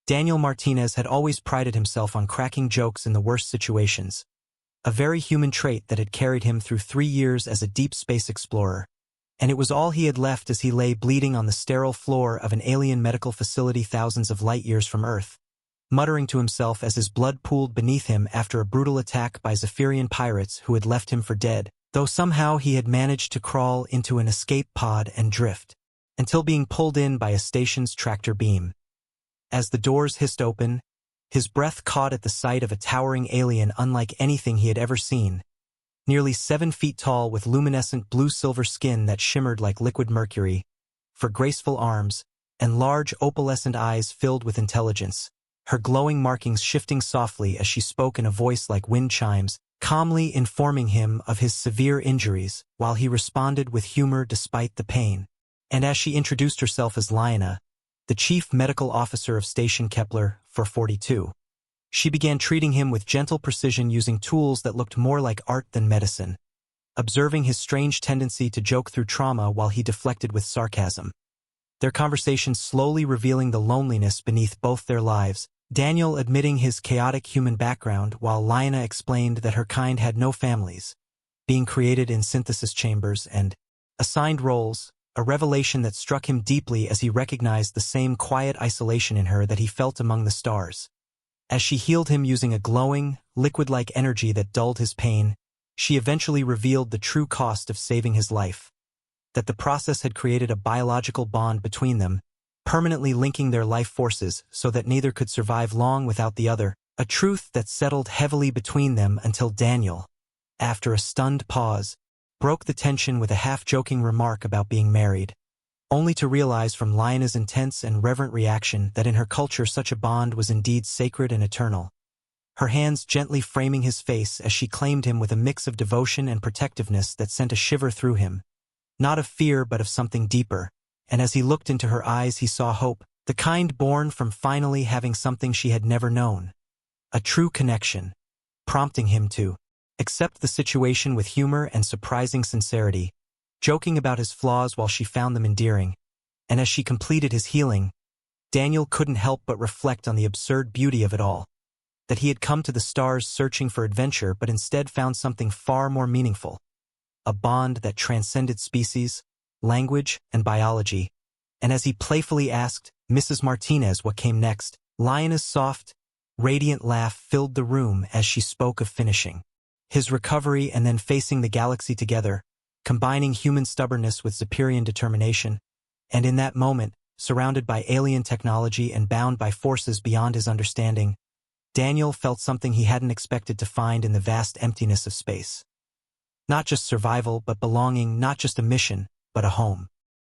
Daniel Martinez had always prided himself on cracking jokes in the worst situations, a very human trait that had carried him through 3 years as a deep space explorer. And it was all he had left as he lay bleeding on the sterile floor of an alien medical facility thousands of light-years from Earth, muttering to himself as his blood pooled beneath him after a brutal attack by Zephyrian pirates who had left him for dead, though somehow he had managed to crawl into an escape pod and drift, until being pulled in by a station's tractor beam. As the doors hissed open, his breath caught at the sight of a towering alien unlike anything he had ever seen, nearly 7 feet tall with luminescent blue-silver skin that shimmered like liquid mercury, for graceful arms, and large opalescent eyes filled with intelligence, her glowing markings shifting softly as she spoke in a voice like wind chimes, calmly informing him of his severe injuries, while he responded with humor despite the pain. And as she introduced herself as Lina, the chief medical officer of Station Kepler 442, she began treating him with gentle precision using tools that looked more like art than medicine, observing his strange tendency to joke through trauma while he deflected with sarcasm. Their conversation slowly revealing the loneliness beneath both their lives, Daniel admitting his chaotic human background while Lina explained that her kind had no families, being created in synthesis chambers and assigned roles, a revelation that struck him deeply as he recognized the same quiet isolation in her that he felt among the stars. As she healed him using a glowing, liquid-like energy that dulled his pain, she eventually revealed the true cost of saving his life, that the process had created a biological bond between them, permanently linking their life forces so that neither could survive long without the other, a truth that settled heavily between them until Daniel, after a stunned pause, broke the tension with a half-joking remark about being married, only to realize from Lina's intense and reverent reaction that in her culture such a bond was indeed sacred and eternal, her hands gently framing his face as she claimed him with a mix of devotion and protectiveness that sent a shiver through him, not of fear but of something deeper, and as he looked into her eyes he saw hope, the kind born from finally having something she had never known, a true connection, prompting him to accept the situation with humor and surprising sincerity, joking about his flaws while she found them endearing. And as she completed his healing, Daniel couldn't help but reflect on the absurd beauty of it all, that he had come to the stars searching for adventure but instead found something far more meaningful, a bond that transcended species, language, and biology. And as he playfully asked Mrs. Martinez what came next, Lina's soft, radiant laugh filled the room as she spoke of finishing his recovery and then facing the galaxy together, combining human stubbornness with Zephyrian determination. And in that moment, surrounded by alien technology and bound by forces beyond his understanding, Daniel felt something he hadn't expected to find in the vast emptiness of space. Not just survival, but belonging, not just a mission, but a home.